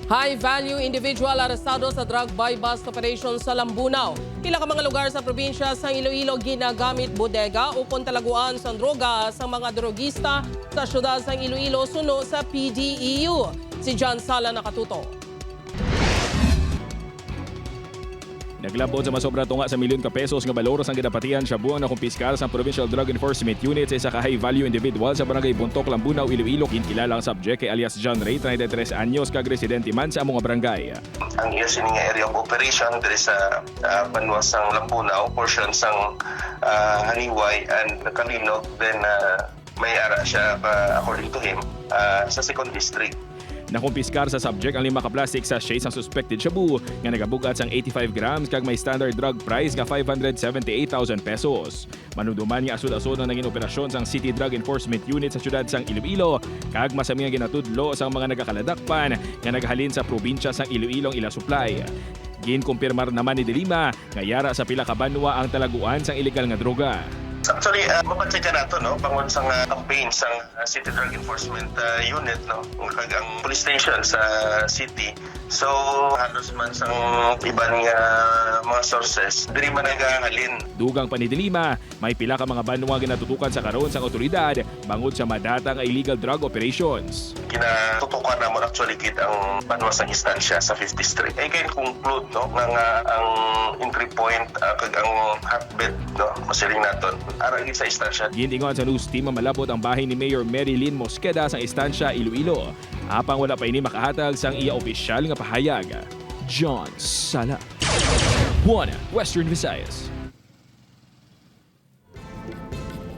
High-value individual arestado sa drug buy-bust operation sa Lambunaw. Pila ka mga lugar sa probinsya sa Iloilo ginagamit bodega o kontalaguan sa droga sa mga drogista sa syudad sa Iloilo suno sa PDEU. Si John Sala nakatuto. Naglabot sa masobra tunga sa milyon ka pesos nga baloros ang ginapatihan sa buwang na kumpiskal sa Provincial Drug Enforcement Unit sa isa ka high-value individual sa barangay Buntok, Lambunaw, Iloilo. Kinkilalang subject kay alias John Ray, 33 anyos, kag residente man sa among barangay. Ang iya sining area of operation diri sa Banwasang Lambunaw, portion sang Haniway and Kalinog, then may ara siya according to him sa second district. Nakumpiskar sa subject ang 5 ka plastic sachet sa suspected shabu nga nagabugat sang 85 grams kag may standard drug price nga 578,000 pesos. Manuduman nga asud-asud ang naging operasyon sang City Drug Enforcement Unit sa syudad sang Iloilo kag masami nga ginatudlo sang mga nagakaladakpan nga naghalin sa probinsya sang Iloilo ila supply. Ginkumpirmar naman ni Delima nga yara sa pila ka banwa ang talaguan sang illegal nga droga. Actually, mapatsika nato, no? Pangon sang campaign sang City Drug Enforcement Unit, no? Kag ang police station sa city. So, halos man sang iban nga mga sources, diri man nagahalin. Dugang pa ni Delima, may pila ka mga banwa ginatutukan sa karon sang otoridad bangod sa madata nga illegal drug operations. Kinatutukan namon actually kit ang banwasang instansya sa 5th District. I can conclude, no, nga ang entry point kag ang hotbed, no, masiling naton arang sa istansya. Gintingon sa news team malabot ang bahay ni Mayor Marilyn Mosqueda sa istansya Iloilo. Apang wala pa ini makahatag sang iya opisyal nga pahayag. John Sala, Buona, Western Visayas.